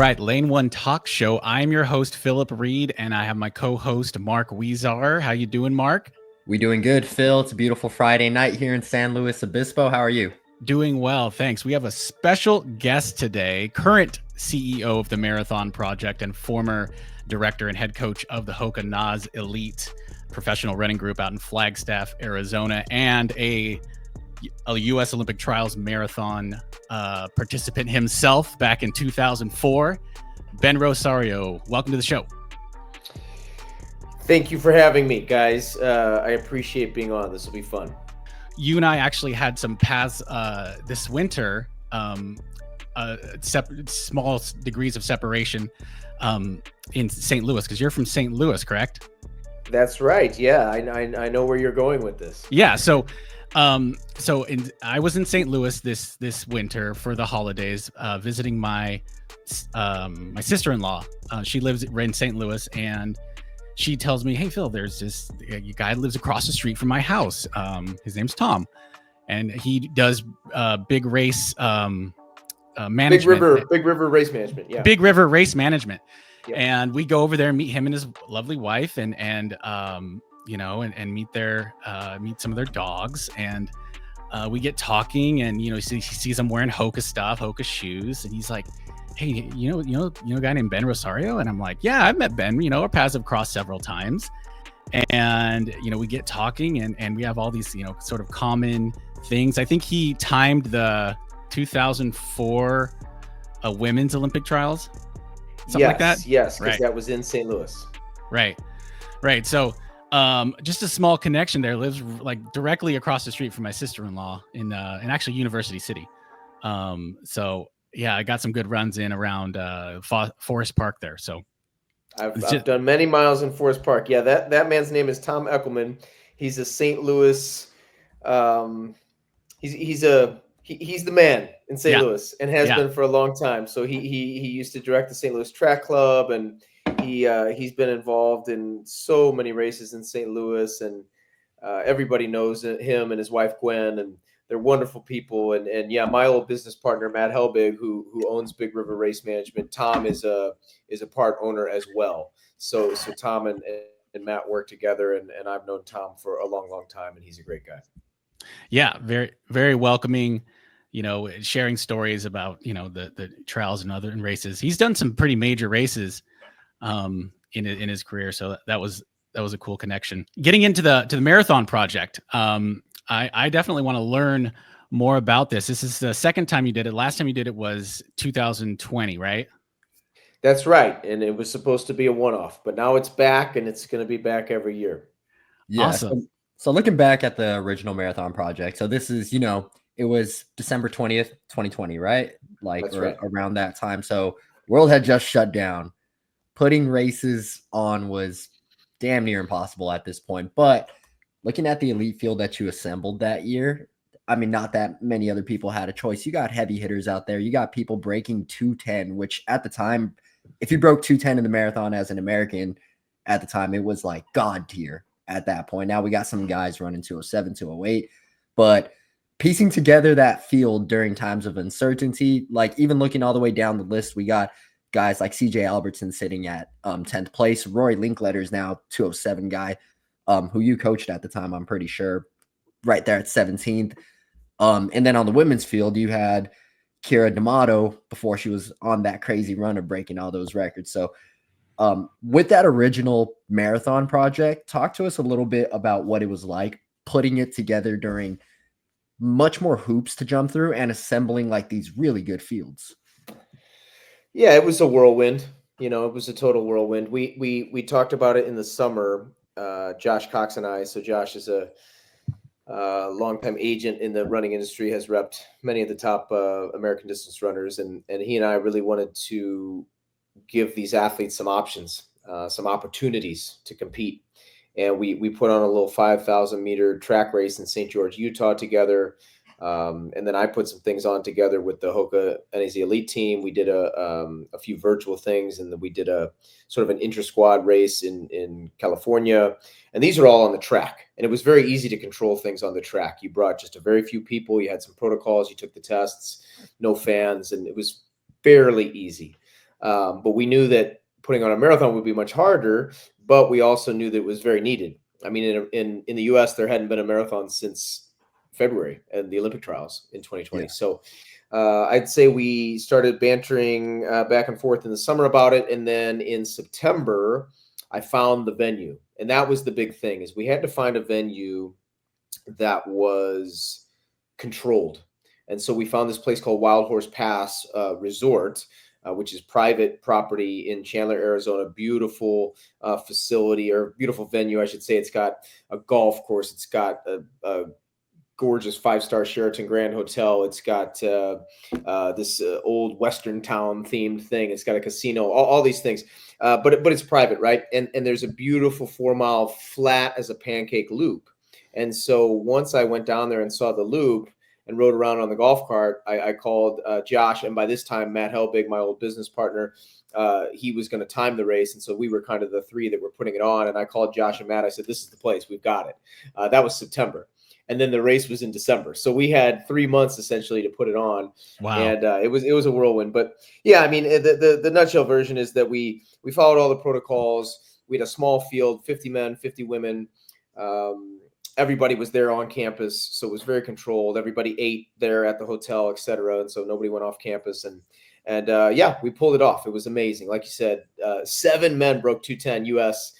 right, Lane One Talk Show. I'm your host, Philip Reed, and I have my co-host, Mark Weezar. How you doing, Mark? We doing good, Phil. It's a beautiful Friday night here in San Luis Obispo. How are you? Doing well, thanks. We have a special guest today, current CEO of the Marathon Project and former director and head coach of the Hoka Nas Elite professional running group out in Flagstaff, Arizona, and a U.S. Olympic Trials marathon participant himself back in 2004. Ben Rosario, welcome to the show. Thank you for having me, guys. I appreciate being on. This will be fun. You and I actually had some paths this winter, small degrees of separation in St. Louis, because you're from St. Louis, correct? That's right. Yeah, I know where you're going with this. Yeah. So I was in St. Louis this winter for the holidays, visiting my sister-in-law. She lives in St. Louis, and she tells me, "Hey, Phil, there's this guy that lives across the street from my house. His name's Tom, and he does big race management. Big River race management. Yeah. Big River race management." Yeah. And we go over there and meet him and his lovely wife, and meet some of their dogs, and we get talking, and he sees I'm wearing Hoka stuff, Hoka shoes, and he's like, "Hey, you know a guy named Ben Rosario?" And I'm like, "Yeah, I've met Ben. Our paths have crossed several times." And we get talking, and we have all these sort of common things. I think he timed the 2004 women's Olympic trials, something like that. Yes, because that was in St. Louis. Right. So just a small connection there. Lives like directly across the street from my sister-in-law in actually University City. So yeah, I got some good runs in around Forest Park there. So I've done many miles in Forest Park. Yeah, that man's name is Tom Eckelman. He's a St. Louis. He's the man in St. Louis and has been for a long time. So he used to direct the St. Louis Track Club, and he's been involved in so many races in St. Louis, and everybody knows him and his wife Gwen, and they're wonderful people. And yeah, my old business partner Matt Helbig, who owns Big River Race Management, Tom is a part owner as well. So Tom and Matt work together, and I've known Tom for a long time, and he's a great guy. Yeah, very, very welcoming, sharing stories about, the trials and races. He's done some pretty major races in his career. So that was a cool connection. Getting into the Marathon Project. I definitely want to learn more about this. This is the second time you did it. Last time you did it was 2020, right? That's right. And it was supposed to be a one-off, but now it's back, and it's going to be back every year. Yeah. Awesome. So looking back at the original Marathon Project, so this is, it was December 20th, 2020, right? Right. Around that time. So world had just shut down. Putting races on was damn near impossible at this point. But looking at the elite field that you assembled that year, I mean, not that many other people had a choice. You got heavy hitters out there. You got people breaking 210, which at the time, if you broke 210 in the marathon as an American at the time, it was like God tier at that point. Now we got some guys running 207, 208, but piecing together that field during times of uncertainty, like even looking all the way down the list, we got guys like CJ Albertson sitting at 10th place. Rory Linkletter is now 207 guy, who you coached at the time, I'm pretty sure, right there at 17th. And then on the women's field, you had Kira D'Amato before she was on that crazy run of breaking all those records. So with that original Marathon Project, talk to us a little bit about what it was like putting it together during much more hoops to jump through and assembling like these really good fields. Yeah, it was a whirlwind. It was a total whirlwind. We talked about it in the summer, Josh Cox and I. So Josh is a longtime agent in the running industry, has repped many of the top American distance runners, and he and I really wanted to give these athletes some options, some opportunities to compete. And we put on a little 5,000 meter track race in St. George, Utah together. And then I put some things on together with the Hoka NAZ Elite team. We did a few virtual things, and then we did a sort of an inter-squad race in California. And these are all on the track. And it was very easy to control things on the track. You brought just a very few people. You had some protocols. You took the tests, no fans, and it was fairly easy. But we knew that putting on a marathon would be much harder, but we also knew that it was very needed. I mean, in the US, there hadn't been a marathon since February and the Olympic trials in 2020. Yeah. So I'd say we started bantering back and forth in the summer about it. And then in September, I found the venue. And that was the big thing, is we had to find a venue that was controlled. And so we found this place called Wild Horse Pass Resort, which is private property in Chandler, Arizona. Beautiful facility, or beautiful venue, I should say. It's got a golf course. It's got a gorgeous 5-star Sheraton Grand Hotel. It's got this old Western town themed thing. It's got a casino, all these things. But it's private, right? And there's a beautiful 4-mile flat as a pancake loop. And so once I went down there and saw the loop and rode around on the golf cart, I called Josh. And by this time, Matt Helbig, my old business partner, he was going to time the race. And so we were kind of the three that were putting it on. And I called Josh and Matt. I said, this is the place. We've got it. That was September. And then the race was in December. So we had 3 months essentially to put it on. Wow. And it was a whirlwind. But yeah, I mean, the nutshell version is that we followed all the protocols. We had a small field, 50 men, 50 women. Everybody was there on campus, so it was very controlled. Everybody ate there at the hotel, et cetera. And so nobody went off campus. And yeah, we pulled it off. It was amazing. Like you said, 7 men broke 210 U.S.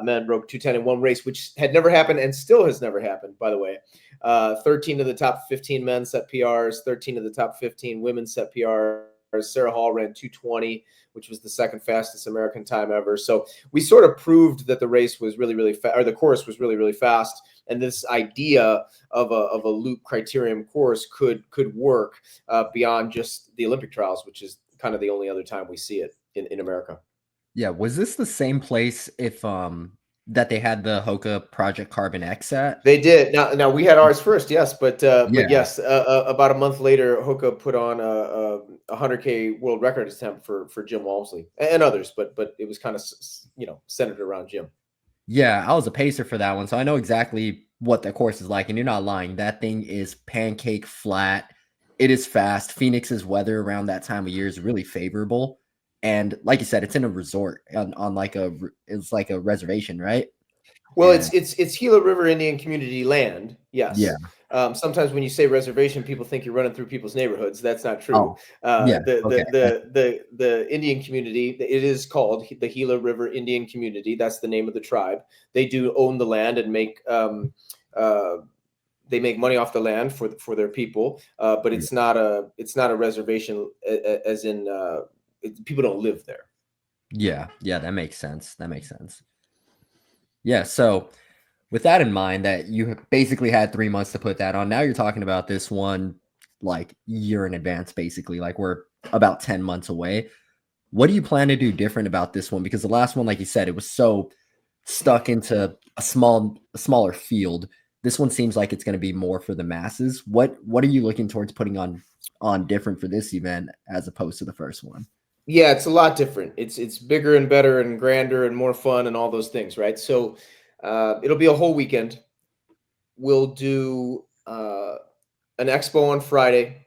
Men broke 210 in one race, which had never happened and still has never happened, by the way. 13 of the top 15 men set PRs, 13 of the top 15 women set PRs. Sarah Hall ran 2:20, which was the second fastest American time ever. So we sort of proved that the race was really, really fast, or the course was really, really fast. And this idea of a loop criterium course could work beyond just the Olympic trials, which is kind of the only other time we see it in America. Yeah. Was this the same place that they had the Hoka Project Carbon X at? They did. Now we had ours first, yes, but yes, about a month later, Hoka put on a 100K world record attempt for Jim Walmsley and others, but it was kind of centered around Jim. Yeah, I was a pacer for that one, so I know exactly what the course is like, and you're not lying. That thing is pancake flat. It is fast. Phoenix's weather around that time of year is really favorable. And like you said, it's in a resort on like it's like a reservation, right? Well, it's Gila River Indian Community land. Yes. Yeah. Sometimes when you say reservation, people think you're running through people's neighborhoods. That's not true. Yeah. The Indian community, it is called the Gila River Indian Community. That's the name of the tribe. They do own the land and make they make money off the land for their people. But it's not a reservation, as in people don't live there. Yeah, that makes sense. Yeah, so with that in mind, that you basically had 3 months to put that on, now you're talking about this one like year in advance, basically. Like we're about 10 months away. What do you plan to do different about this one? Because the last one, like you said, it was so stuck into a smaller field. This one seems like it's going to be more for the masses. What are you looking towards putting on different for this event as opposed to the first one? Yeah, it's a lot different. It's bigger and better and grander and more fun and all those things, right? So it'll be a whole weekend. We'll do an expo on Friday.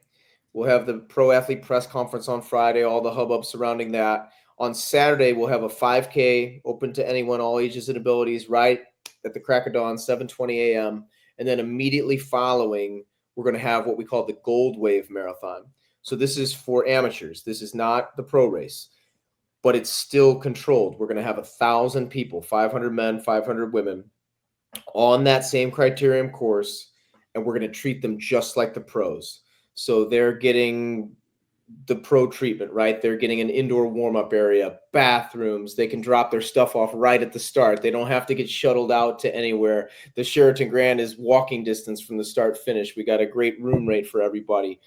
We'll have the pro athlete press conference on Friday, all the hubbub surrounding that. On Saturday, we'll have a 5K open to anyone, all ages and abilities, right at the crack of dawn, 7:20 a.m. And then immediately following, we're going to have what we call the Gold Wave Marathon. So this is for amateurs. This is not the pro race, but it's still controlled. We're going to have 1,000 people, 500 men, 500 women on that same criterium course, and we're going to treat them just like the pros. So they're getting the pro treatment, right? They're getting an indoor warm-up area, bathrooms. They can drop their stuff off right at the start. They don't have to get shuttled out to anywhere. The Sheraton Grand is walking distance from the start finish. We got a great room rate for everybody.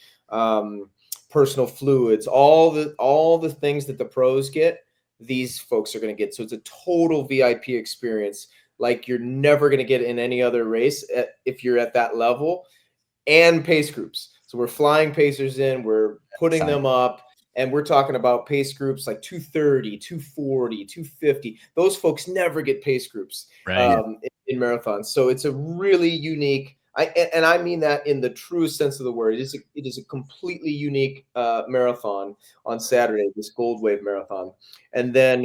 Personal fluids, all the things that the pros get, these folks are going to get. So it's a total VIP experience like you're never going to get in any other race if you're at that level, and pace groups. So we're flying pacers in, we're putting them up, and we're talking about pace groups like 230, 240, 250. Those folks never get pace groups in marathons. So it's a really unique, And I mean that in the truest sense of the word. It is a completely unique marathon on Saturday, this Gold Wave Marathon. And then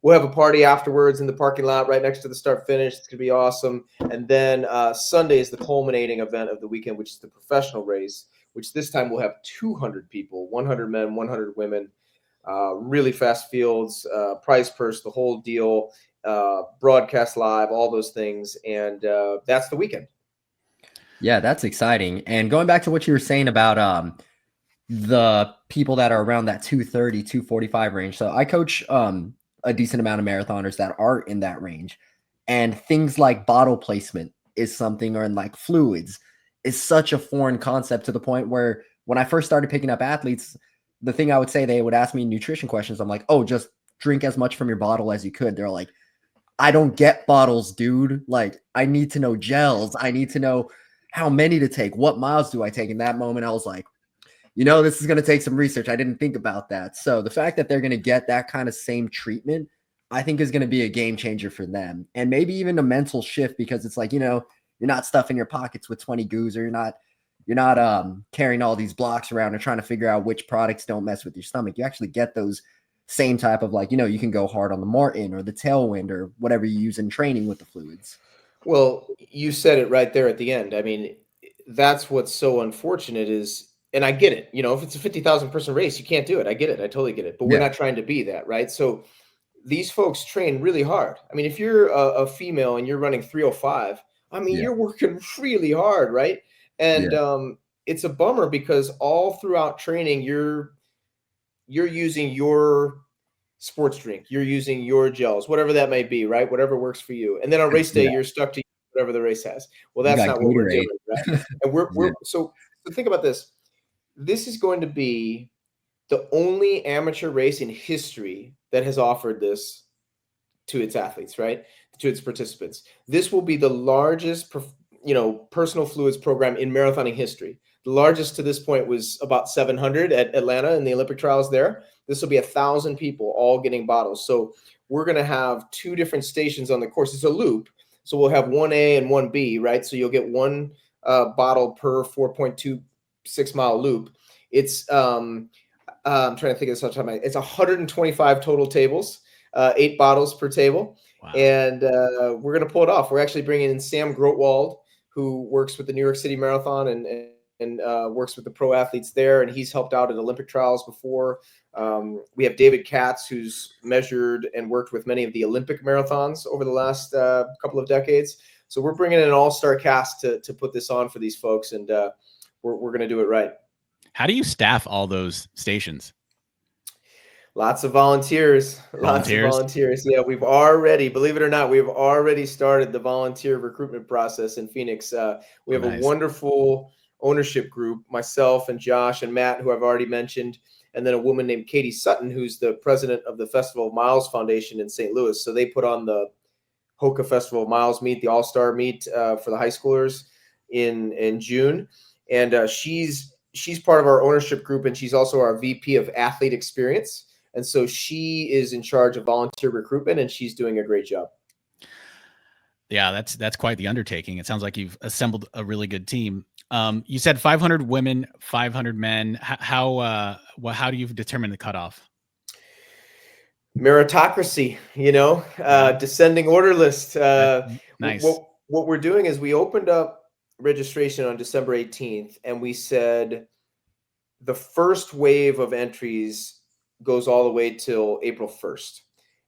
we'll have a party afterwards in the parking lot right next to the start finish. It's going to be awesome. And then Sunday is the culminating event of the weekend, which is the professional race, which this time will have 200 people, 100 men, 100 women, really fast fields, prize purse, the whole deal, broadcast live, all those things. And that's the weekend. Yeah, that's exciting. And going back to what you were saying about the people that are around that 230, 245 range. So I coach a decent amount of marathoners that are in that range. And things like bottle placement is something, or in like fluids, is such a foreign concept, to the point where when I first started picking up athletes, the thing I would say, they would ask me nutrition questions. I'm like, oh, just drink as much from your bottle as you could. They're like, I don't get bottles, dude. Like, I need to know gels. I need to know how many to take. What miles do I take? In that moment, I was like, this is going to take some research. I didn't think about that. So the fact that they're going to get that kind of same treatment, I think is going to be a game changer for them. And maybe even a mental shift, because it's like, you're not stuffing your pockets with 20 goos, or you're not carrying all these blocks around and trying to figure out which products don't mess with your stomach. You actually get those same type of, like, you can go hard on the Martin or the Tailwind or whatever you use in training with the fluids. Well, you said it right there at the end. I mean, that's what's so unfortunate is, and I get it, if it's a 50,000 person race, you can't do it. I get it. I totally get it. But we're not trying to be that, right? So these folks train really hard. I mean, if you're a female and you're running 305, I mean, you're working really hard, right? And it's a bummer, because all throughout training, you're using your sports drink, you're using your gels, whatever that may be, right? Whatever works for you. And then on race day, you're stuck to whatever the race has. Well, that's not what we're doing, right? And we're so think about this. This is going to be the only amateur race in history that has offered this to its athletes, right? To its participants. This will be the largest, personal fluids program in marathoning history. The largest to this point was about 700 at Atlanta in the Olympic trials there. This will be 1,000 people all getting bottles. So we're going to have 2 different stations on the course. It's a loop. So we'll have 1A and 1B, right? So you'll get 1 bottle per 4.26 mile loop. It's, I'm trying to think of this off the top of my head. It's 125 total tables, 8 bottles per table. Wow. And we're going to pull it off. We're actually bringing in Sam Grotwald, who works with the New York City Marathon and works with the pro athletes there. And he's helped out at Olympic trials before. We have David Katz, who's measured and worked with many of the Olympic marathons over the last couple of decades. So we're bringing in an all-star cast to put this on for these folks, and we're going to do it right. How do you staff all those stations? Lots of volunteers. Lots of volunteers. Yeah, we've already, believe it or not, we've already started the volunteer recruitment process in Phoenix. We have a wonderful ownership group, myself and Josh and Matt, who I've already mentioned, and then a woman named Katie Sutton, who's the president of the Festival of Miles Foundation in St. Louis. So they put on the Hoka Festival of Miles meet, the all-star meet for the high schoolers in June. And she's part of our ownership group, and she's also our VP of Athlete Experience. And so she is in charge of volunteer recruitment, and she's doing a great job. Yeah, that's quite the undertaking. It sounds like you've assembled a really good team. You said 500 women, 500 men. How do you determine the cutoff? Meritocracy, descending order list. Nice. What we're doing is we opened up registration on December 18th, and we said the first wave of entries goes all the way till April 1st.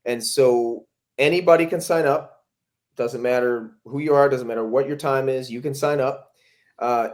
And so anybody can sign up. Doesn't matter who you are, doesn't matter what your time is, you can sign up.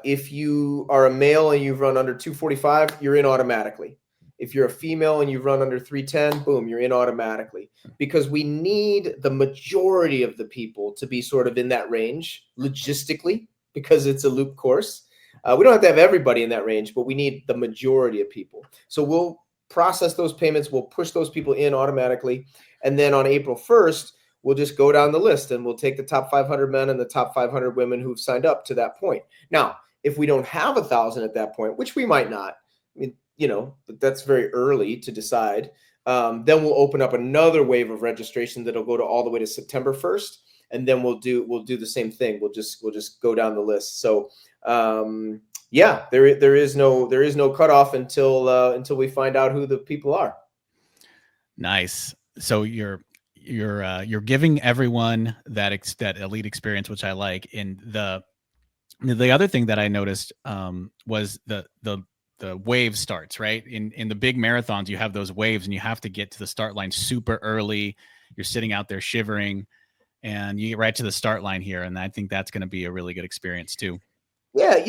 If you are a male and you've run under 245, you're in automatically. If you're a female and you've run under 310, boom, you're in automatically. Because we need the majority of the people to be sort of in that range logistically, because it's a loop course. We don't have to have everybody in that range, but we need the majority of people. So we'll process those payments. We'll push those people in automatically. And then on April 1st, we'll just go down the list and we'll take the top 500 men and the top 500 women who've signed up to that point. Now, if we don't have 1,000 at that point, which we might not, I mean, but that's very early to decide. Then we'll open up another wave of registration that'll go to all the way to September 1st. and then we'll do the same thing. We'll just go down the list. So yeah, there is no cutoff until we find out who the people are. Nice. So you're giving everyone that elite experience, which I like. And the other thing that I noticed was the wave starts, right? In the big marathons, you have those waves and you have to get to the start line super early. You're sitting out there shivering and you get right to the start line here. And I think that's going to be a really good experience too. Yeah,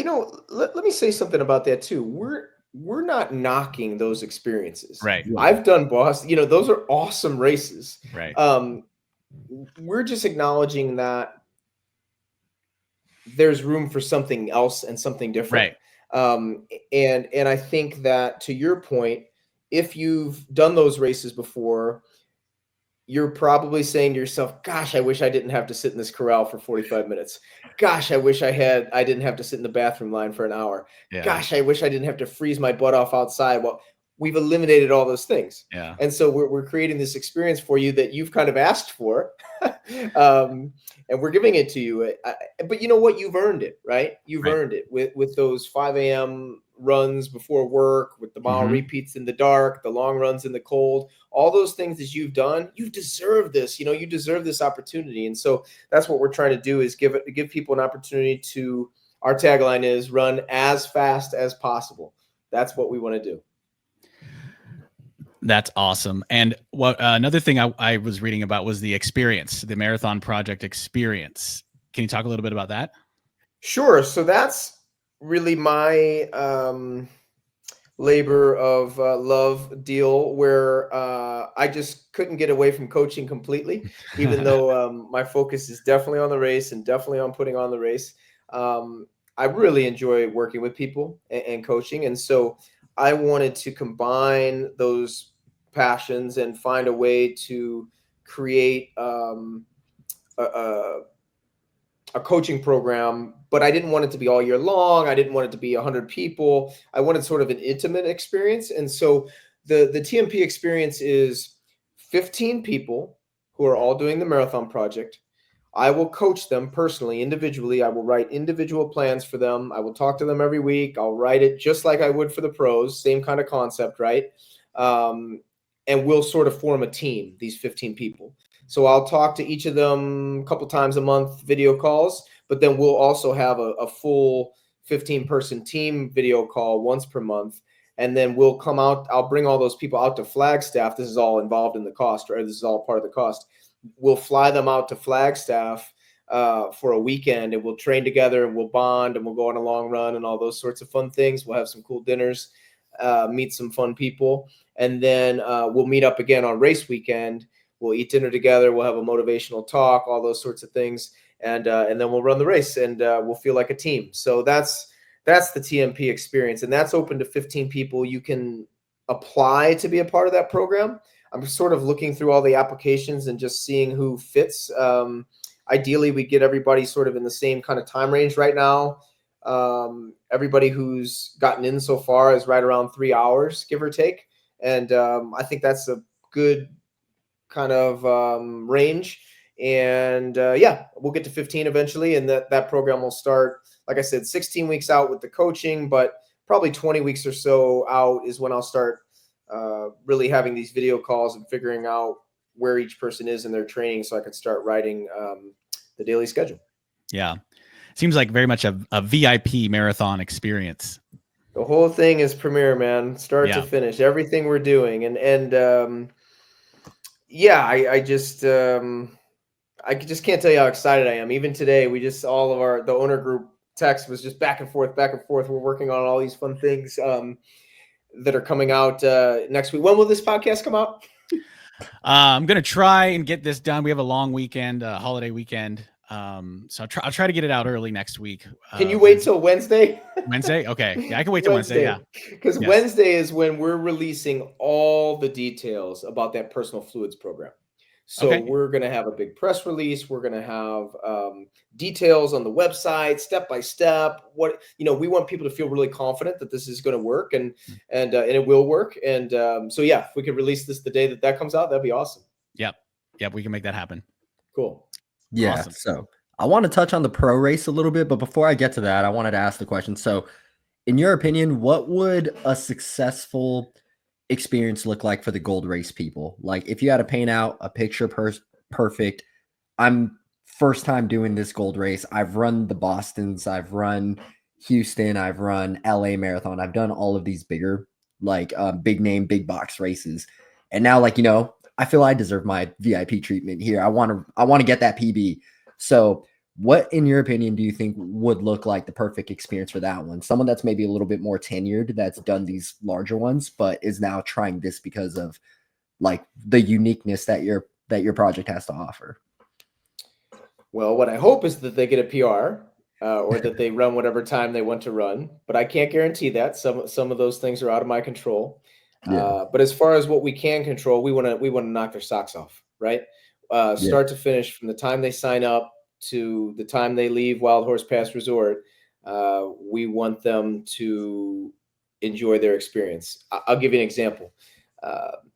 let me say something about that too. We're not knocking those experiences. Right. I've done Boston, those are awesome races. Right. We're just acknowledging that there's room for something else and something different. Right. And I think that, to your point, if you've done those races before, you're probably saying to yourself, gosh, I wish I didn't have to sit in this corral for 45 minutes. Gosh, I wish I didn't have to sit in the bathroom line for an hour. Yeah. Gosh, I wish I didn't have to freeze my butt off outside. Well, we've eliminated all those things. Yeah. And so we're creating this experience for you that you've kind of asked for. And we're giving it to you. But you know what? You've earned it, right? You've earned it with those 5 a.m. runs before work, with the mile repeats in the dark, the long runs in the cold, all those things that you've done. You deserve this. You deserve this opportunity. And so that's what we're trying to do, is give people an opportunity to, our tagline is run as fast as possible. That's what we want to do. That's awesome. And what another thing I was reading about was the experience, the Marathon Project experience. Can you talk a little bit about that? Sure. So that's really my labor of love deal, where I just couldn't get away from coaching completely, even though my focus is definitely on the race and definitely on putting on the race. I really enjoy working with people and coaching. And so I wanted to combine those passions and find a way to create a coaching program, but I didn't want it to be all year long. I didn't want it to be 100 people. I wanted sort of an intimate experience. And so the TMP experience is 15 people who are all doing the Marathon Project. I will coach them personally, individually. I will write individual plans for them. I will talk to them every week. I'll write it just like I would for the pros, same kind of concept, right? And we'll sort of form a team, these 15 people. So I'll talk to each of them a couple times a month, video calls, but then we'll also have a full 15-person team video call once per month. And then we'll come out, I'll bring all those people out to Flagstaff. This is all involved in the cost, or this is all part of the cost. We'll fly them out to Flagstaff for a weekend, and we'll train together, and we'll bond, and we'll go on a long run and all those sorts of fun things. We'll have some cool dinners, meet some fun people. And then we'll meet up again on race weekend. We'll eat dinner together. We'll have a motivational talk, all those sorts of things. And then we'll run the race, and we'll feel like a team. So that's the TMP experience. And that's open to 15 people. You can apply to be a part of that program. I'm sort of looking through all the applications and just seeing who fits. Ideally, we get everybody sort of in the same kind of time range right now. Everybody who's gotten in so far is right around 3 hours, give or take. And I think that's a good kind of range. And yeah, we'll get to 15 eventually. And that program will start, like I said, 16 weeks out with the coaching, but probably 20 weeks or so out is when I'll start really having these video calls and figuring out where each person is in their training, so I can start writing the daily schedule. Yeah. Seems like very much a VIP marathon experience. The whole thing is premier, man, start to finish, everything we're doing. And yeah, I just can't tell you how excited I am. Even today, we just, all of the owner group text was just back and forth. We're working on all these fun things that are coming out next week. When will this podcast come out? I'm going to try and get this done. We have a long weekend, holiday weekend. So I'll try to get it out early next week. Can you wait till Wednesday? Wednesday? Okay. Yeah, I can wait till Wednesday. Yeah. Because Wednesday is when we're releasing all the details about that personal fluids program. So we're going to have a big press release. We're going to have details on the website, step by step. What, we want people to feel really confident that this is going to work, and it will work. And so yeah, if we could release this the day that comes out, that'd be awesome. Yep. We can make that happen. Cool. Yeah. Awesome. So I want to touch on the pro race a little bit, but before I get to that, I wanted to ask the question. So, in your opinion, what would a successful experience look like for the gold race people? Like, if you had to paint out a picture perfect, I'm first time doing this gold race. I've run the Bostons, I've run Houston, I've run LA Marathon. I've done all of these bigger, like big name, big box races. And now, like, I feel I deserve my VIP treatment here. I want to get that PB. So what, in your opinion, do you think would look like the perfect experience for that one? Someone that's maybe a little bit more tenured, that's done these larger ones, but is now trying this because of like the uniqueness that your project has to offer. Well, what I hope is that they get a PR or that they run whatever time they want to run, but I can't guarantee that. Some of those things are out of my control. Yeah. But as far as what we can control, we want to knock their socks off, right? Yeah. Start to finish, from the time they sign up to the time they leave Wild Horse Pass Resort. We want them to enjoy their experience. I'll give you an example.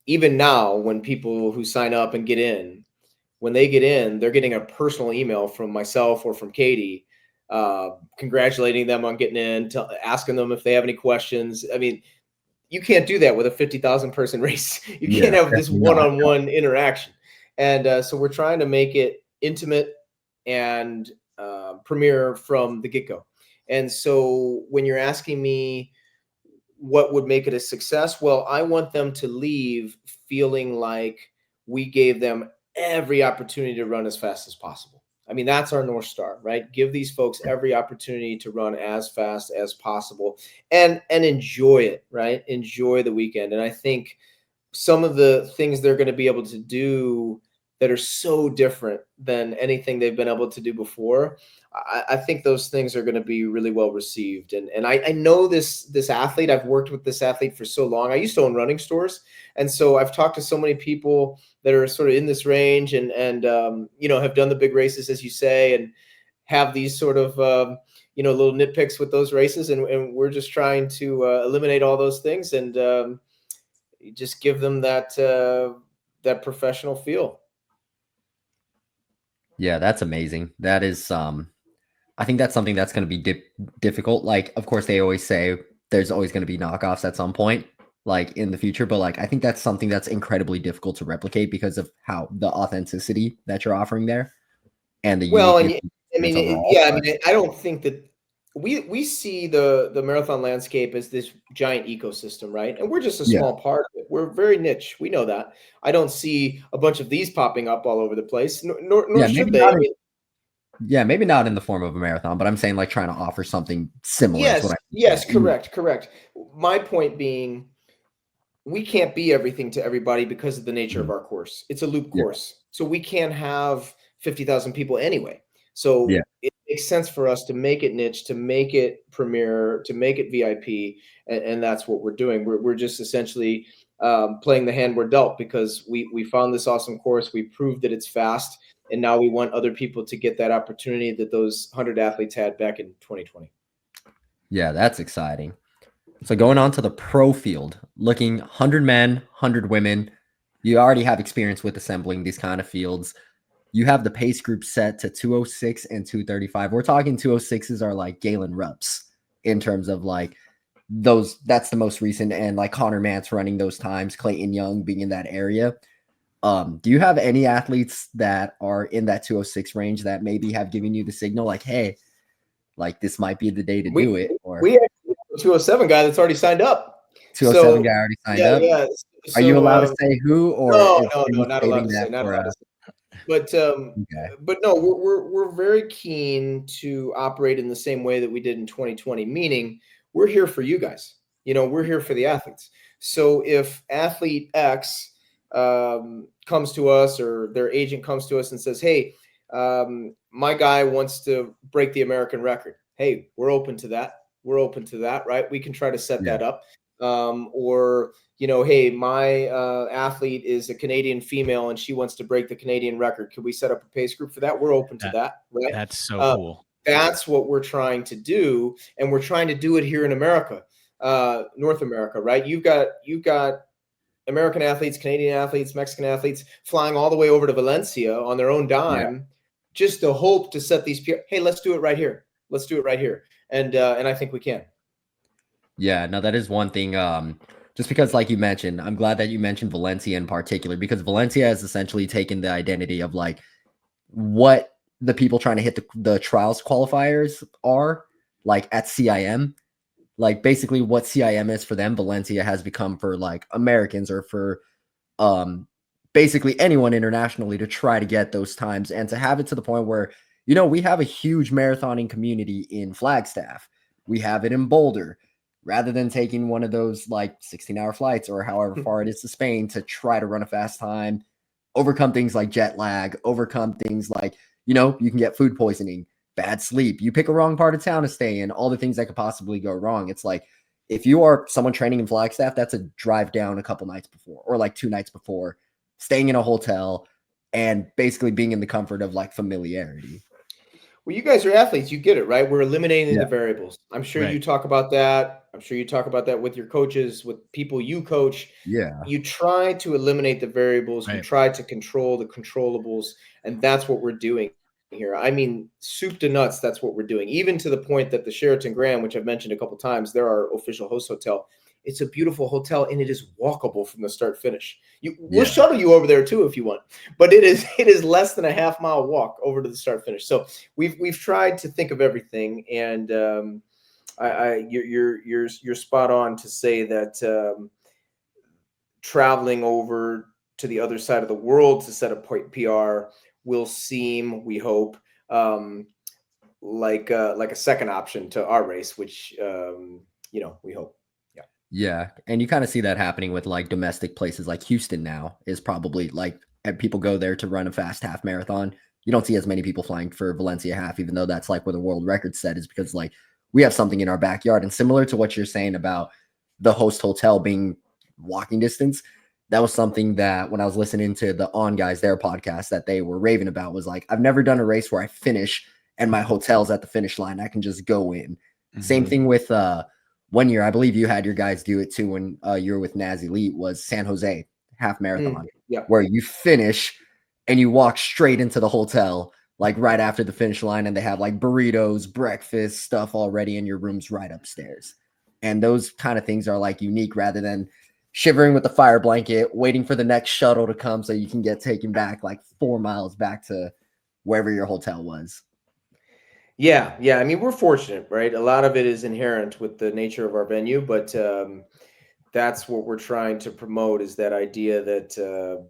Even now, when people who sign up and get in, when they get in, they're getting a personal email from myself or from Katie, congratulating them on getting in, asking them if they have any questions. I mean, you can't do that with a 50,000 person race. You can't have this one-on-one interaction. And so we're trying to make it intimate and premier from the get-go. And so when you're asking me what would make it a success, well, I want them to leave feeling like we gave them every opportunity to run as fast as possible. I mean, that's our North Star, right? Give these folks every opportunity to run as fast as possible and enjoy it, right? Enjoy the weekend. And I think some of the things they're going to be able to do that are so different than anything they've been able to do before, I think those things are going to be really well received. And I know this athlete. I've worked with this athlete for so long. I used to own running stores. And so I've talked to so many people that are sort of in this range and have done the big races, as you say, and have these sort of, little nitpicks with those races. And we're just trying to eliminate all those things and just give them that professional feel. Yeah, that's amazing. That is, I think that's something that's going to be difficult. Like, of course, they always say there's always going to be knockoffs at some point, like in the future. But like, I think that's something that's incredibly difficult to replicate because of how the authenticity that you're offering there and the uniqueness. I don't think that we see the marathon landscape as this giant ecosystem, right? And we're just a small part of it. We're very niche. We know that. I don't see a bunch of these popping up all over the place, nor should they. Maybe not in the form of a marathon, but I'm saying like trying to offer something similar. Yes, correct. My point being, we can't be everything to everybody because of the nature of our course. It's a loop course. So we can't have 50,000 people anyway. So it makes sense for us to make it niche, to make it premier, to make it VIP. And that's what we're doing. We're just essentially playing the hand we're dealt because we found this awesome course. We proved that it's fast. And now we want other people to get that opportunity that those 100 athletes had back in 2020. Yeah, that's exciting. So going on to the pro field, looking 100 men, 100 women, you already have experience with assembling these kind of fields. You have the pace group set to 206 and 235. We're talking 206s are like Galen Rupp's in terms of like those. That's the most recent. And like Connor Mance running those times, Clayton Young being in that area. Do you have any athletes that are in that 206 range that maybe have given you the signal like, hey, like this might be the day to do it? Or we actually have a 207 guy that's already signed up. 207 guy already signed up? Yeah. Are you allowed to say who? Or no, not allowed to say. Not allowed to say. But no, we're very keen to operate in the same way that we did in 2020, meaning we're here for you guys. We're here for the athletes. So if athlete X comes to us or their agent comes to us and says, hey, my guy wants to break the American record. Hey, we're open to that. Right? We can try to set that up. Or, hey, my athlete is a Canadian female and she wants to break the Canadian record. Can we set up a pace group for that? We're open to that. Right? That's so cool. That's what we're trying to do. And we're trying to do it here in America, North America, right? You've got American athletes, Canadian athletes, Mexican athletes flying all the way over to Valencia on their own dime just the hope to set these people, hey, let's do it right here. Let's do it right here. And I think we can. Yeah, no, that is one thing. Just because, like you mentioned, I'm glad that you mentioned Valencia in particular, because Valencia has essentially taken the identity of like what the people trying to hit the trials qualifiers are like at CIM. Like basically what CIM is for them, Valencia has become for like Americans or for basically anyone internationally to try to get those times and to have it to the point where, you know, we have a huge marathoning community in Flagstaff. We have it in Boulder. Rather than taking one of those like 16-hour flights or however far it is to Spain to try to run a fast time, overcome things like jet lag, overcome things like, you know, you can get food poisoning, bad sleep, you pick a wrong part of town to stay in, all the things that could possibly go wrong. It's like, if you are someone training in Flagstaff, that's a drive down a couple nights before or like 2 nights before, staying in a hotel and basically being in the comfort of like familiarity. Well, you guys are athletes. You get it, right? We're eliminating the variables. I'm sure you talk about that. I'm sure you talk about that with your coaches, with people you coach. Yeah. You try to eliminate the variables. You try to control the controllables. And that's what we're doing here. I mean, soup to nuts, that's what we're doing. Even to the point that the Sheraton Grand, which I've mentioned a couple times, they're our official host hotel. It's a beautiful hotel and it is walkable from the start finish. We'll shuttle you over there too if you want, but it is less than a half-mile walk over to the start finish. So we've tried to think of everything, and you're spot on to say that traveling over to the other side of the world to set a PR will seem, we hope, like a second option to our race, which you know, we hope. Yeah. And you kind of see that happening with like domestic places like Houston now is probably like, and people go there to run a fast half marathon. You don't see as many people flying for Valencia half, even though that's like where the world record set is, because like we have something in our backyard. And similar to what you're saying about the host hotel being walking distance, that was something that when I was listening to the On Guys, their podcast, that they were raving about was like, I've never done a race where I finish and my hotel's at the finish line. I can just go in. Same thing with, 1 year, I believe you had your guys do it too when you were with Naz Elite, was San Jose half marathon, where you finish and you walk straight into the hotel, like right after the finish line, and they have like burritos, breakfast, stuff already in your rooms right upstairs. And those kind of things are like unique rather than shivering with the fire blanket, waiting for the next shuttle to come so you can get taken back like 4 miles back to wherever your hotel was. Yeah. I mean, we're fortunate, right? A lot of it is inherent with the nature of our venue, but that's what we're trying to promote, is that idea that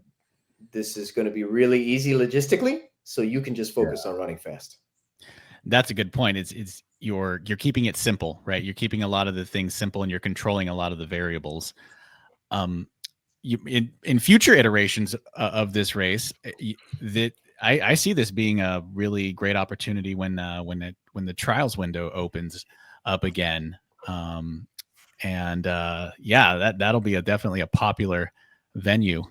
this is going to be really easy logistically, so you can just focus on running fast. That's a good point. It's you're keeping it simple, right? You're keeping a lot of the things simple, and you're controlling a lot of the variables. In future iterations of this race, I see this being a really great opportunity when the trials window opens up again. That'll be definitely a popular venue.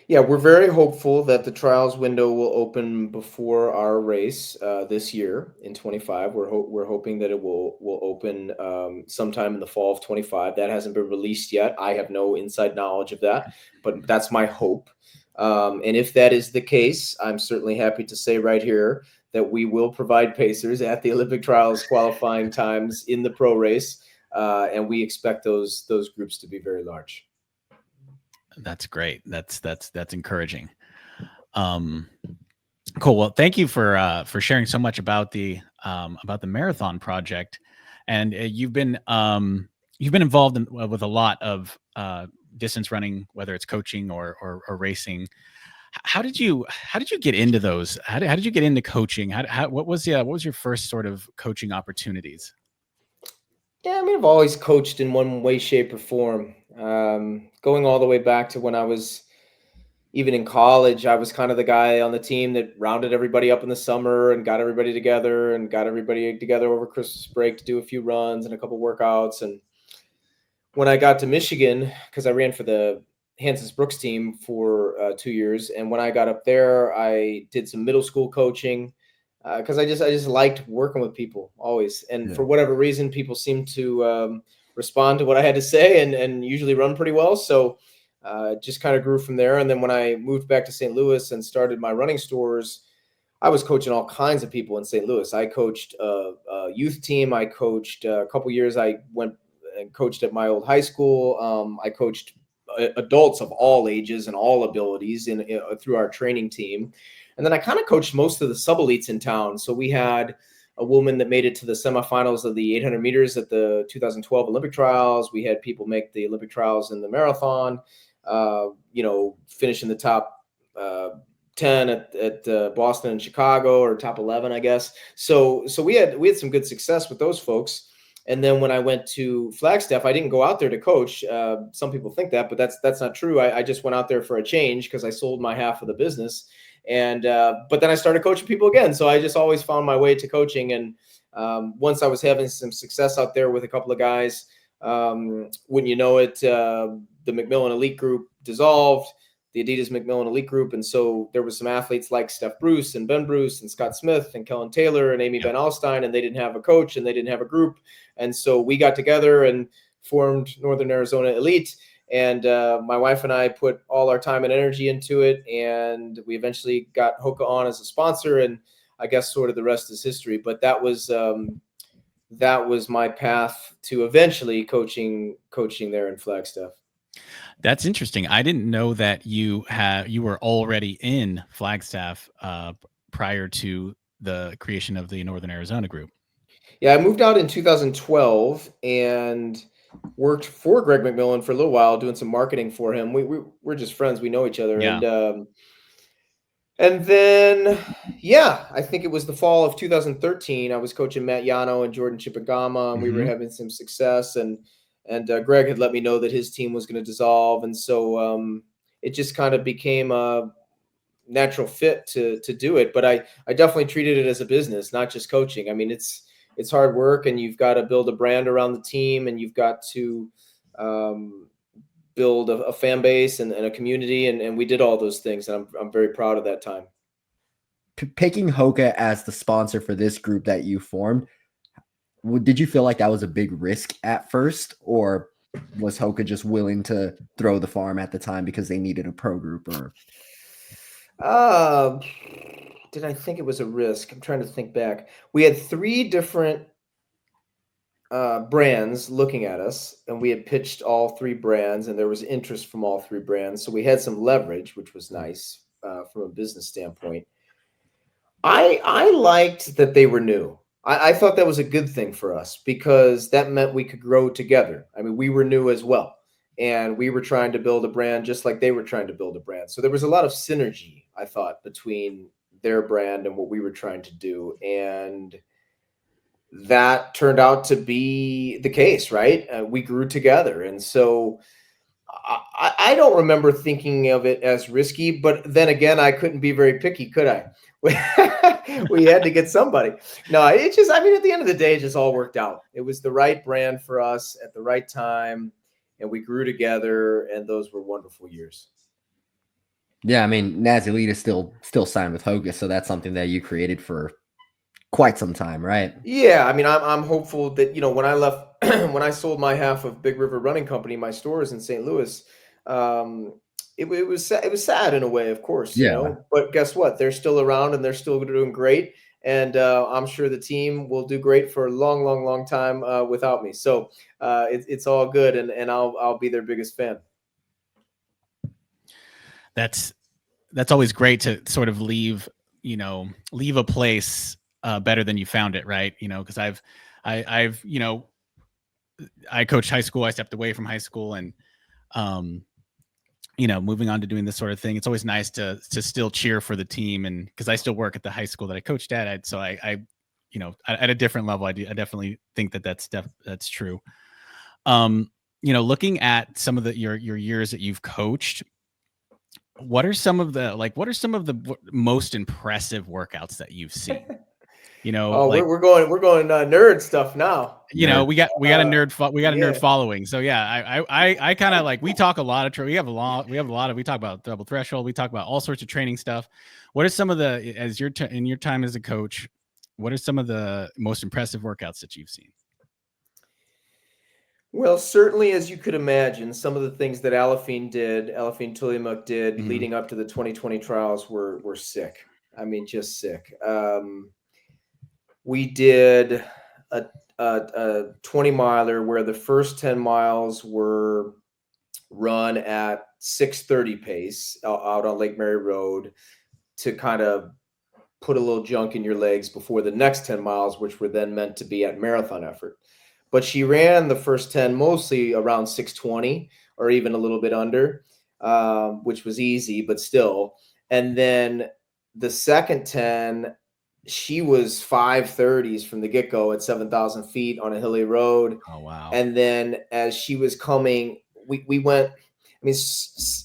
Yeah, we're very hopeful that the trials window will open before our race this year in 25. We're hoping that it will open sometime in the fall of 25. That hasn't been released yet. I have no inside knowledge of that, but that's my hope. And if that is the case, I'm certainly happy to say right here that we will provide pacers at the Olympic trials qualifying times in the pro race, and we expect those groups to be very large. That's great. That's encouraging. Cool. Well, thank you for sharing so much about the marathon project, and you've been involved with a lot of distance running, whether it's coaching or racing. How did you get into those? How did you get into coaching? What was your first sort of coaching opportunities? Yeah, I mean, I've always coached in one way, shape, or form. Going all the way back to when I was even in college, I was kind of the guy on the team that rounded everybody up in the summer and got everybody together over Christmas break to do a few runs and a couple workouts. And when I got to Michigan, because I ran for the Hansons Brooks team for 2 years, and when I got up there, I did some middle school coaching. Because I just liked working with people always, and for whatever reason, people seem to respond to what I had to say, and usually run pretty well. So just kind of grew from there. And then when I moved back to St. Louis and started my running stores, I was coaching all kinds of people in St. Louis. I coached a youth team. I coached a couple years. I went and coached at my old high school. I coached adults of all ages and all abilities through our training team. And then I kind of coached most of the sub-elites in town. So we had a woman that made it to the semifinals of the 800 meters at the 2012 Olympic trials. We had people make the Olympic trials in the marathon, finish in the top 10 at Boston and Chicago, or top 11, I guess. So we had some good success with those folks. And then when I went to Flagstaff, I didn't go out there to coach. Some people think that, but that's not true. I just went out there for a change because I sold my half of the business. And but then I started coaching people again. So I just always found my way to coaching. And once I was having some success out there with a couple of guys, wouldn't you know it, the McMillan Elite Group dissolved, the Adidas McMillan Elite Group. And so there was some athletes like Steph Bruce and Ben Bruce and Scott Smith and Kellen Taylor and Amy Van Alstyne, and they didn't have a coach and they didn't have a group. And so we got together and formed Northern Arizona Elite. And my wife and I put all our time and energy into it. And we eventually got Hoka on as a sponsor. And I guess sort of the rest is history. But that was my path to eventually coaching there in Flagstaff. That's interesting. I didn't know that you were already in Flagstaff prior to the creation of the Northern Arizona group. Yeah, I moved out in 2012 and worked for Greg McMillan for a little while, doing some marketing for him. We're just friends. We know each other. Yeah. And then, I think it was the fall of 2013. I was coaching Matt Yano and Jordan Chipagama, and we were having some success. And Greg had let me know that his team was going to dissolve. And so it just kind of became a natural fit to do it. But I definitely treated it as a business, not just coaching. I mean, it's hard work, and you've got to build a brand around the team, and you've got to build a fan base and a community. And we did all those things. And I'm very proud of that time. Picking Hoka as the sponsor for this group that you formed, did you feel like that was a big risk at first, or was Hoka just willing to throw the farm at the time because they needed a pro group? Or did I think it was a risk? I'm trying to think back. We had 3 different brands looking at us, and we had pitched all 3 brands, and there was interest from all 3 brands. So we had some leverage, which was nice from a business standpoint. I liked that they were new. I thought that was a good thing for us because that meant we could grow together. I mean, we were new as well, and we were trying to build a brand just like they were trying to build a brand. So there was a lot of synergy, I thought, between their brand and what we were trying to do. And that turned out to be the case, right? We grew together. And so I don't remember thinking of it as risky, but then again, I couldn't be very picky, could I? We had to get somebody. No, at the end of the day, it just all worked out. It was the right brand for us at the right time, and we grew together, and those were wonderful years. Yeah, I mean, Naz Elite is still signed with Hoka, so that's something that you created for quite some time, right? Yeah, I mean, I'm hopeful that, when I left, when I sold my half of Big River Running Company, my stores in St. Louis, it was sad in a way, of course, but guess what? They're still around and they're still doing great. And I'm sure the team will do great for a long, long, long time without me. So it's all good. And I'll be their biggest fan. That's always great to sort of leave a place better than you found it. Right. Cause I've I coached high school. I stepped away from high school, and, moving on to doing this sort of thing, it's always nice to still cheer for the team. And because I still work at the high school that I coached at, I at a different level, I definitely think that's true. Looking at some of your years that you've coached, what are some of the most impressive workouts that you've seen? We're going nerd stuff now. We got a nerd following. So yeah, I kind of we talk a lot of we talk about double threshold. We talk about all sorts of training stuff. What are some of in your time as a coach, what are some of the most impressive workouts that you've seen? Well, certainly, as you could imagine, some of the things that Alafine Tuliamuk did leading up to the 2020 trials were sick. I mean, just sick. We did a 20 miler where the first 10 miles were run at 6:30 pace out on Lake Mary Road to kind of put a little junk in your legs before the next 10 miles, which were then meant to be at marathon effort. But she ran the first 10 mostly around 6:20 or even a little bit under, which was easy, but still. And then the second 10, she was 5:30s from the get-go at 7,000 feet on a hilly road. Oh, wow. And then as she was coming, we went, I mean,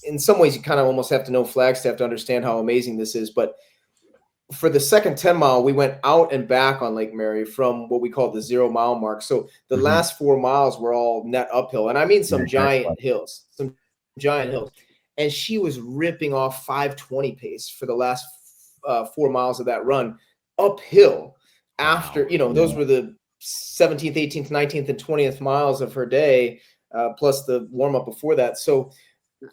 in some ways you kind of almost have to know Flagstaff to understand how amazing this is. But for the second 10 mile, we went out and back on Lake Mary from what we call the 0 mile mark. So the last 4 miles were all net uphill. And I mean, some giant hills. And she was ripping off 5:20 pace for the last 4 miles of that run uphill after, those were the 17th, 18th, 19th, and 20th miles of her day, plus the warm up before that. So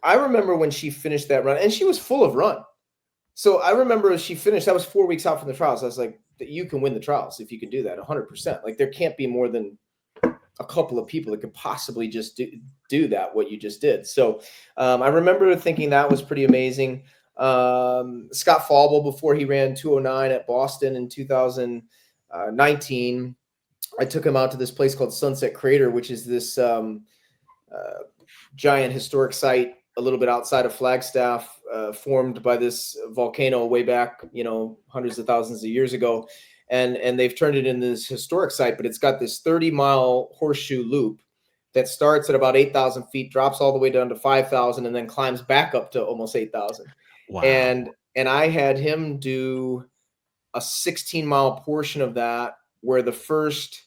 I remember when she finished that run, and she was full of run. So I remember as she finished, that was 4 weeks out from the trials. I was like, you can win the trials if you can do that 100%. Like there can't be more than a couple of people that could possibly just do that, what you just did. So I remember thinking that was pretty amazing. Scott Falble, before he ran 209 at Boston in 2019, I took him out to this place called Sunset Crater, which is this giant historic site a little bit outside of Flagstaff, formed by this volcano way back, hundreds of thousands of years ago. And they've turned it into this historic site, but it's got this 30-mile horseshoe loop that starts at about 8,000 feet, drops all the way down to 5,000, and then climbs back up to almost 8,000. Wow. And I had him do a 16-mile portion of that where the first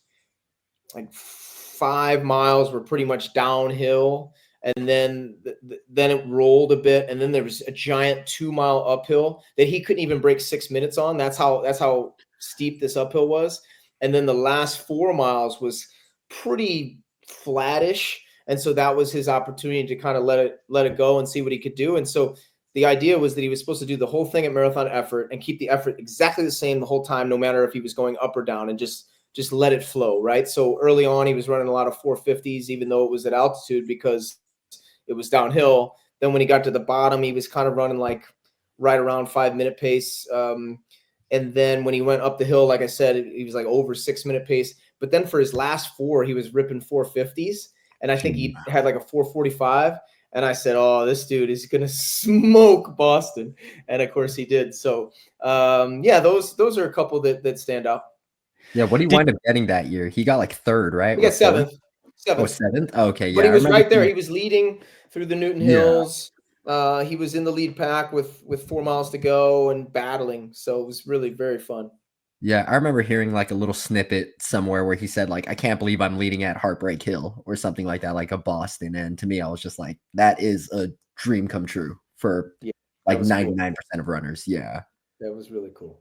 5 miles were pretty much downhill, and then it rolled a bit, and then there was a giant 2-mile uphill that he couldn't even break 6 minutes on. That's how steep this uphill was. And then the last 4 miles was pretty flattish, and so that was his opportunity to kind of let it go and see what he could do. And so the idea was that he was supposed to do the whole thing at marathon effort and keep the effort exactly the same the whole time, no matter if he was going up or down, and just let it flow, right? So early on, he was running a lot of 450s, even though it was at altitude, because it was downhill. Then when he got to the bottom, he was kind of running like right around 5-minute pace. And then when he went up the hill, like I said, he was like over 6-minute pace. But then for his last 4, he was ripping 450s. And I think he had like a 445. And I said, oh, this dude is going to smoke Boston. And of course he did. So those are a couple that stand out. Yeah, what did he wind up getting that year? He got like 3rd, right? He got 7th. Oh, 7th? Oh, okay, yeah. But he was right there. He was leading through the Newton Hills. He was in the lead pack with 4 miles to go and battling. So it was really very fun. Yeah, I remember hearing like a little snippet somewhere where he said like, I can't believe I'm leading at Heartbreak Hill or something like that, like a Boston. And to me, I was just like, that is a dream come true for like 99% of runners. Yeah. That was really cool.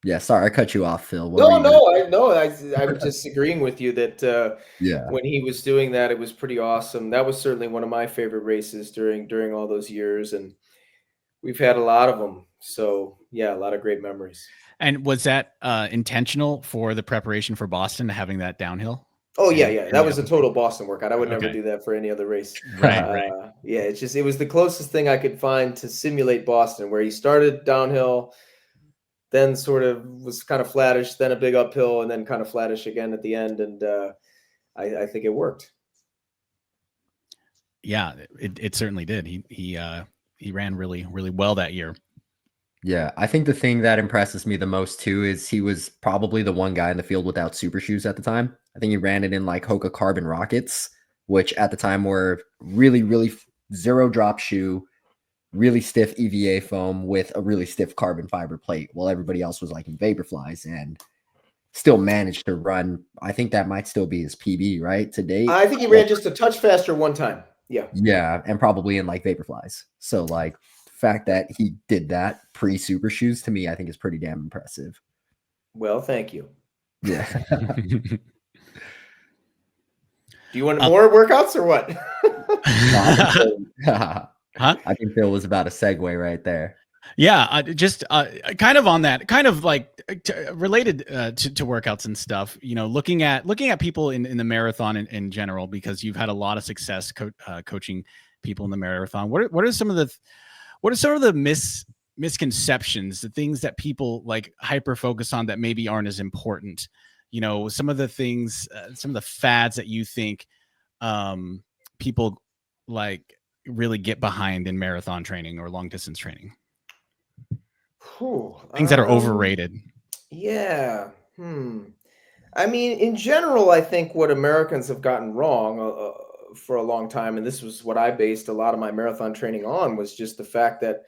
Yeah, sorry, I cut you off, Phil. I'm just agreeing with you that when he was doing that, it was pretty awesome. That was certainly one of my favorite races during all those years, and we've had a lot of them. So yeah, a lot of great memories. And was that intentional for the preparation for Boston, having that downhill? Oh yeah. That was a total Boston workout. I would never do that for any other race. Right. Yeah, it was the closest thing I could find to simulate Boston, where he started downhill, then sort of was kind of flattish, then a big uphill, and then kind of flattish again at the end. And I think it worked. Yeah, it certainly did. He ran really, really well that year. Yeah, I think the thing that impresses me the most too is he was probably the one guy in the field without super shoes at the time. I think he ran it in like Hoka Carbon Rockets, which at the time were really, really zero drop shoe, really stiff EVA foam with a really stiff carbon fiber plate, while everybody else was like in Vaporflies, and still managed to run. I think that might still be his PB, right? To date. I think he ran just a touch faster one time. Yeah. Yeah. And probably in like Vaporflies. So like the fact that he did that pre super shoes to me, I think is pretty damn impressive. Well, thank you. Yeah. Do you want more workouts or what? I think Phil was about a segue right there. Yeah, just kind of on that, kind of like related to workouts and stuff. You know, looking at people in the marathon in general, because you've had a lot of success coaching people in the marathon. What are some of the misconceptions, the things that people like hyper focus on that maybe aren't as important? You know, some of the things, some of the fads that you think people like really get behind in marathon training or long distance training. Whew, Things that are overrated. Yeah. I mean, in general, I think what Americans have gotten wrong for a long time, and this was what I based a lot of my marathon training on, was just the fact that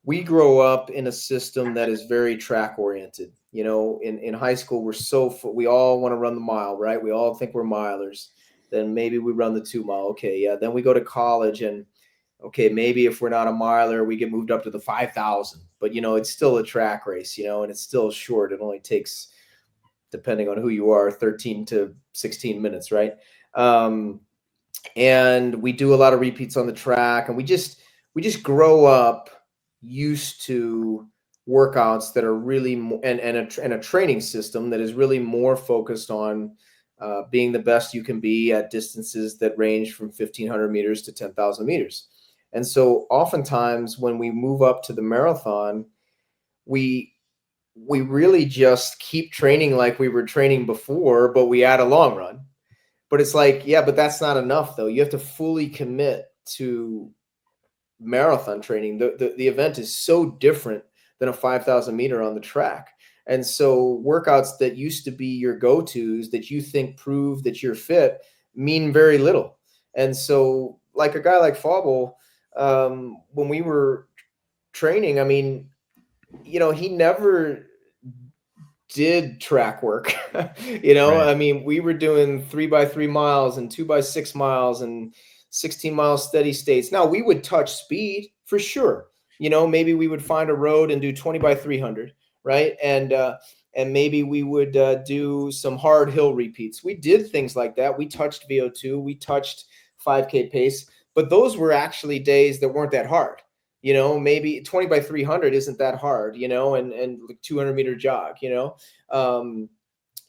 we grow up in a system that is very track oriented. You know, in high school, we all want to run the mile, right? We all think we're milers. Then maybe we run the 2 mile. Okay, yeah. Then we go to college, and okay, maybe if we're not a miler, we get moved up to the 5,000. But you know, it's still a track race, you know, and it's still short. It only takes, depending on who you are, 13 to 16 minutes, right? And we do a lot of repeats on the track, and we just grow up used to workouts that are really and a training system that is really more focused on being the best you can be at distances that range from 1,500 meters to 10,000 meters. And so oftentimes when we move up to the marathon, we really just keep training like we were training before, but we add a long run. But it's like, yeah, but that's not enough though. You have to fully commit to marathon training. The event is so different than a 5,000 meter on the track. And so workouts that used to be your go-tos that you think prove that you're fit mean very little. And so like a guy like Fauble, when we were training, I mean, you know, he never did track work. You know, Right. I mean, we were doing 3x3 miles and 2x6 miles and 16-mile steady states. Now we would touch speed for sure. You know, maybe we would find a road and do 20x300, right? And maybe we would do some hard hill repeats. We did things like that. We touched VO2, we touched 5K pace, but those were actually days that weren't that hard. You know, maybe 20x300 isn't that hard, you know, and 200-meter jog, you know.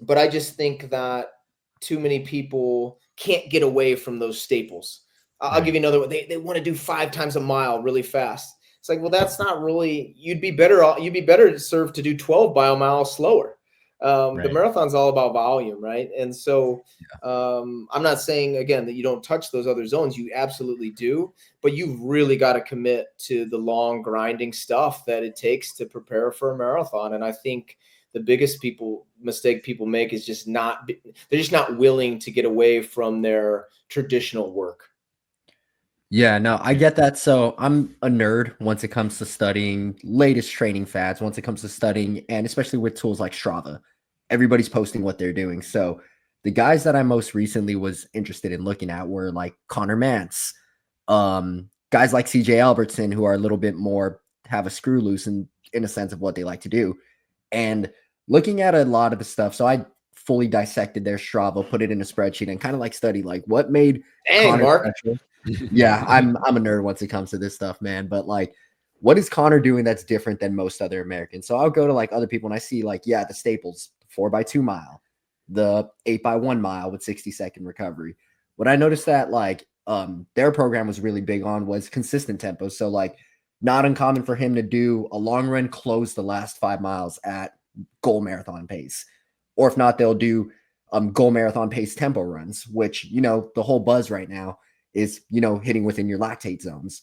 But I just think that too many people can't get away from those staples. I'll give you another one. They want to do 5 times a mile really fast. It's like, well, that's not really, you'd be better served to do 12 miles slower. The Right. marathon's all about volume, right? And so I'm not saying again that you don't touch those other zones. You absolutely do, but you've really got to commit to the long grinding stuff that it takes to prepare for a marathon. And I think the biggest mistake people make is they're just not willing to get away from their traditional work. Yeah, no, I get that. So I'm a nerd once it comes to studying latest training fads, once it comes to studying, and especially with tools like Strava. Everybody's posting what they're doing. So the guys that I most recently was interested in looking at were like Connor Mance, guys like CJ Albertson, who are a little bit more have a screw loose in a sense of what they like to do. And looking at a lot of the stuff, so I fully dissected their Strava, put it in a spreadsheet, and kind of like study like what made Dang, Connor Mark. special. Yeah, I'm a nerd once it comes to this stuff, man. But like, what is Connor doing that's different than most other Americans? So I'll go to like other people and I see like, yeah, the staples, 4x2 mile, the 8x1 mile with 60-second recovery. What I noticed that like their program was really big on was consistent tempo. So like not uncommon for him to do a long run, close the last 5 miles at goal marathon pace. Or if not, they'll do goal marathon pace tempo runs, which, you know, the whole buzz right now is, you know, hitting within your lactate zones.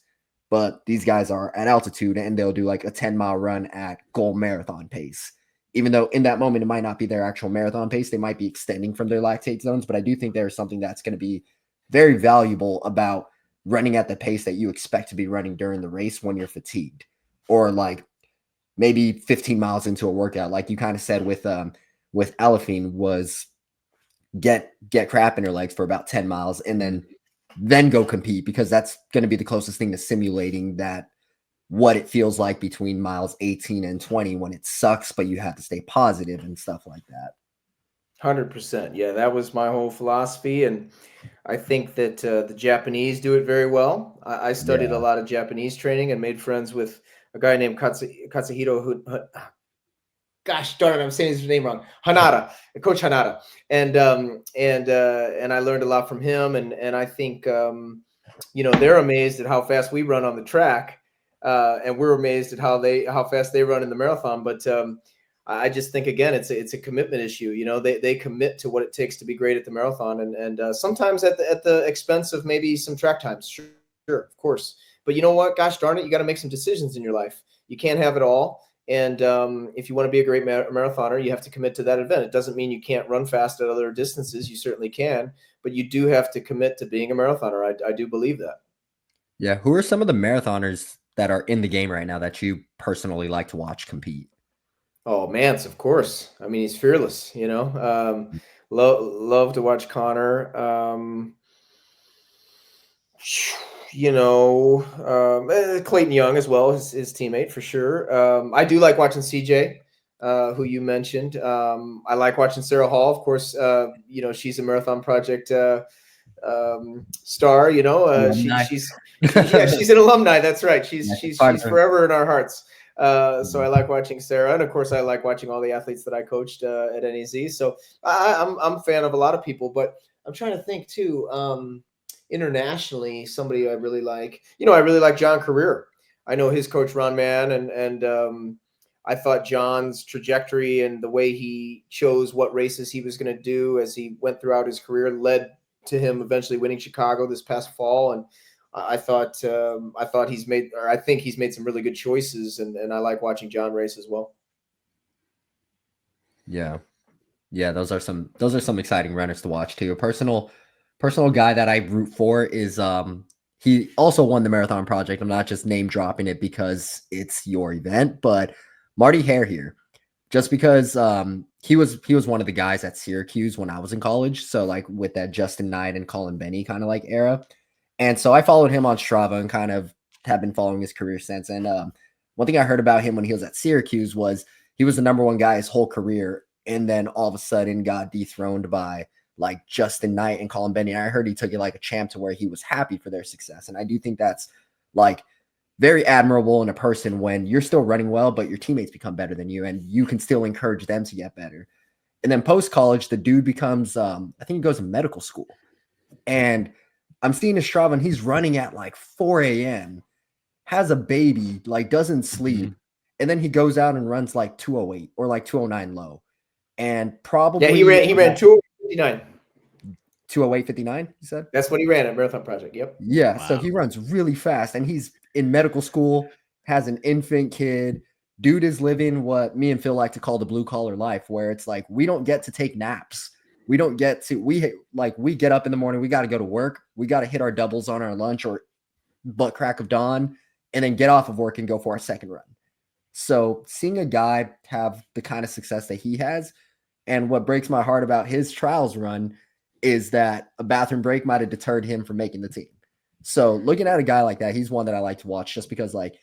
But these guys are at altitude and they'll do like a 10-mile run at goal marathon pace. Even though in that moment, it might not be their actual marathon pace, they might be extending from their lactate zones. But I do think there's something that's going to be very valuable about running at the pace that you expect to be running during the race when you're fatigued, or like maybe 15 miles into a workout, like you kind of said with Elephine, was get crap in her legs for about 10 miles and then go compete, because that's going to be the closest thing to simulating that what it feels like between miles 18 and 20 when it sucks, but you have to stay positive and stuff like that. 100%. Yeah, that was my whole philosophy. And I think that the Japanese do it very well. I studied a lot of Japanese training and made friends with a guy named Katsuhiro, who gosh darn it, I'm saying his name wrong. Hanada, Coach Hanada, and I learned a lot from him, and I think they're amazed at how fast we run on the track, and we're amazed at how fast they run in the marathon. But I just think again, it's a commitment issue. They commit to what it takes to be great at the marathon, and sometimes at the expense of maybe some track times. Sure, of course. But you know what? Gosh darn it, you got to make some decisions in your life. You can't have it all. And if you want to be a great marathoner, you have to commit to that event. It doesn't mean you can't run fast at other distances. You certainly can, but you do have to commit to being a marathoner. I do believe that. Yeah. Who are some of the marathoners that are in the game right now that you personally like to watch compete? Oh, Mance, of course. I mean, he's fearless, love to watch Connor. Clayton Young as well, his teammate for sure. I do like watching CJ, who you mentioned. I like watching Sarah Hall, of course. She's a Marathon Project star. She's an alumni. That's right. She's forever in our hearts. So I like watching Sarah, and of course I like watching all the athletes that I coached at NEZ. So I'm a fan of a lot of people, but I'm trying to think too. Internationally, somebody I really like. I really like John Career. I know his coach Ron Mann, and I thought John's trajectory and the way he chose what races he was going to do as he went throughout his career led to him eventually winning Chicago this past fall. And I think he's made some really good choices, and I like watching John race as well. Yeah, those are some exciting runners to watch too. A personal guy that I root for is he also won the Marathon Project. I'm not just name dropping it because it's your event, but Marty Hare here, just because he was one of the guys at Syracuse when I was in college. So like with that Justin Knight and Colin Benny kind of like era. And so I followed him on Strava and kind of have been following his career since. And one thing I heard about him when he was at Syracuse was he was the number one guy his whole career. And then all of a sudden got dethroned by like Justin Knight and Colin Benny. And I heard he took it like a champ to where he was happy for their success. And I do think that's like very admirable in a person when you're still running well, but your teammates become better than you and you can still encourage them to get better. And then post-college, the dude becomes, I think he goes to medical school. And I'm seeing his Strava and he's running at like 4 a.m., has a baby, like doesn't sleep. And then he goes out and runs like 208 or like 209 low. And probably he ran 2:59. 208.59, you said? That's what he ran at Marathon Project. Yep. Yeah. Wow. So he runs really fast and he's in medical school, has an infant kid. Dude is living what me and Phil like to call the blue collar life, where it's like we don't get to take naps. We don't get to, we get up in the morning, we got to go to work. We got to hit our doubles on our lunch or butt crack of dawn and then get off of work and go for our second run. So seeing a guy have the kind of success that he has, and what breaks my heart about his trials run is that a bathroom break might have deterred him from making the team. So looking at a guy like that, he's one that I like to watch just because like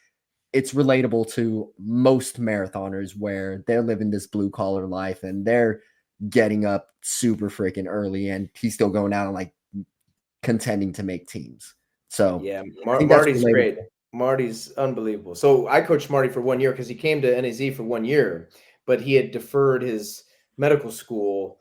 it's relatable to most marathoners where they're living this blue collar life and they're getting up super freaking early and he's still going out and like contending to make teams. So yeah, Marty's great. Marty's unbelievable. So I coached Marty for 1 year because he came to NAZ for 1 year, but he had deferred his medical school.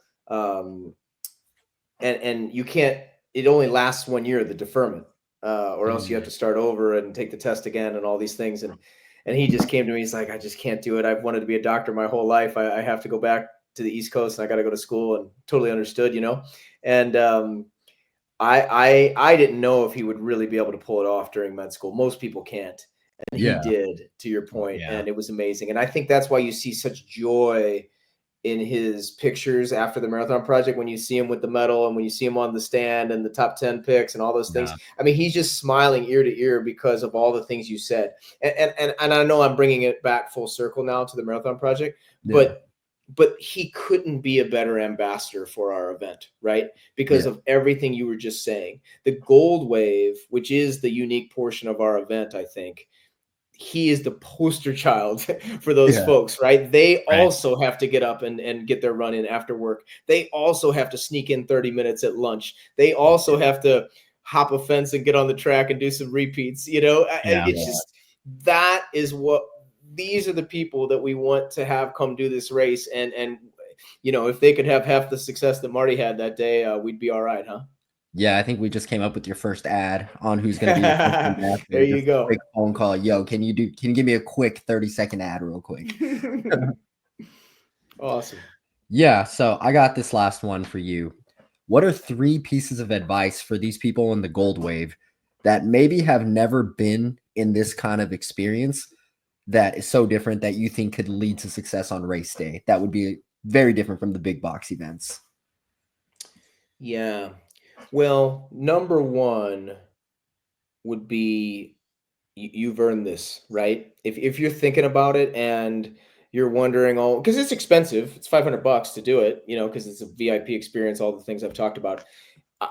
And you can't, it only lasts 1 year, the deferment, or else you have to start over and take the test again and all these things. And he just came to me. He's like, I just can't do it. I've wanted to be a doctor my whole life. I have to go back to the East Coast and I got to go to school, and totally understood, and, I didn't know if he would really be able to pull it off during med school. Most people can't. And he did, to your point, and it was amazing. And I think that's why you see such joy in his pictures after the Marathon Project, when you see him with the medal and when you see him on the stand and the top 10 picks and all those things. I mean, he's just smiling ear to ear because of all the things you said. And I know I'm bringing it back full circle now to the Marathon Project, but he couldn't be a better ambassador for our event, right? Because of everything you were just saying. The Gold Wave, which is the unique portion of our event, I think, he is the poster child for those folks, right? They also have to get up and get their run in after work. They also have to sneak in 30 minutes at lunch. They also have to hop a fence and get on the track and do some repeats, And it's just, that is what, these are the people that we want to have come do this race. And you know, if they could have half the success that Marty had that day, we'd be all right, huh? Yeah, I think we just came up with your first ad on who's going to be your first ambassador. There you Just go. a quick phone call. Yo, can you give me a quick 30-second ad real quick? Awesome. Yeah, so I got this last one for you. What are 3 pieces of advice for these people in the gold wave that maybe have never been in this kind of experience that is so different that you think could lead to success on race day? That would be very different from the big box events. Yeah. Well, number 1 would be you've earned this, right? If you're thinking about it and you're wondering, oh, because it's expensive, it's $500 to do it, you know, because it's a VIP experience, all the things I've talked about.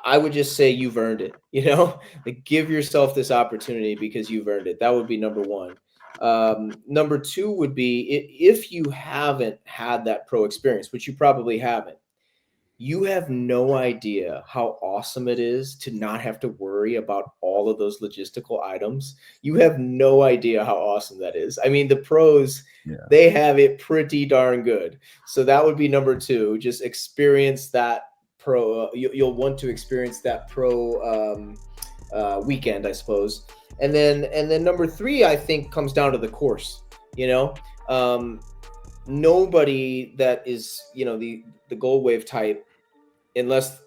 I would just say you've earned it, you know, like give yourself this opportunity because you've earned it. That would be number 1. Number 2 would be if you haven't had that pro experience, which you probably haven't, you have no idea how awesome it is to not have to worry about all of those logistical items. You have no idea how awesome that is. I mean, the pros, they have it pretty darn good. So that would be number 2. Just experience that pro. You'll want to experience that pro weekend, I suppose. And then number 3, I think, comes down to the course. You know, nobody that is, you know, the gold wave type, unless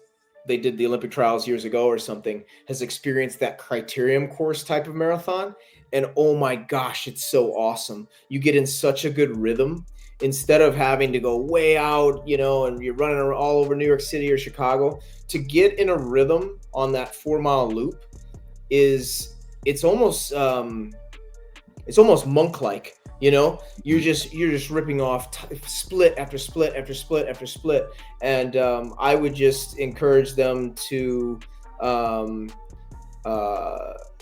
they did the Olympic trials years ago or something, has experienced that criterium course type of marathon. And oh my gosh, it's so awesome. You get in such a good rhythm instead of having to go way out, you know, and you're running all over New York City or Chicago. To get in a rhythm on that 4-mile loop it's almost monk-like. You know, you're just ripping off split after split after split after split. And I would just encourage them to,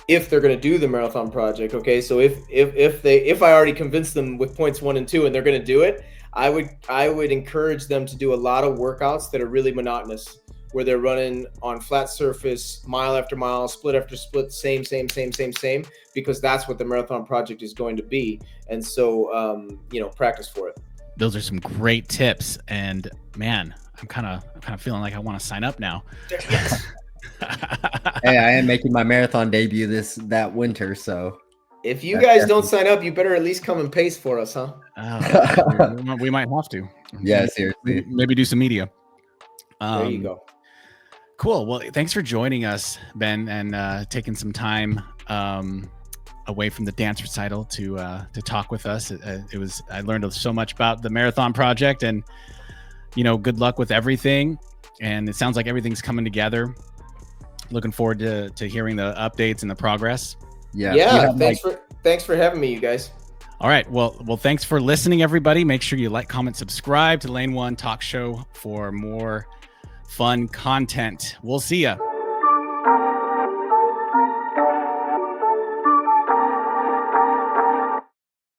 if they're going to do the marathon project. Okay. So if I already convinced them with points 1 and 2 and they're going to do it, I would encourage them to do a lot of workouts that are really monotonous, where they're running on flat surface, mile after mile, split after split, same, because that's what the marathon project is going to be. And so, you know, practice for it. Those are some great tips. And man, I'm kind of feeling like I want to sign up now. Yes. Hey, I am making my marathon debut that winter, so if you guys don't sign up, you better at least come and pace for us, huh? We might have to. Yeah, seriously. Maybe do some media. There you go. Cool. Well, thanks for joining us, Ben, and taking some time away from the dance recital to talk with us. I learned so much about the marathon project, and you know, good luck with everything. And it sounds like everything's coming together. Looking forward to hearing the updates and the progress. Yeah. Thanks for having me, you guys. All right. Well, thanks for listening, everybody. Make sure you like, comment, subscribe to Lane 1 Talk Show for more fun content. We'll see ya.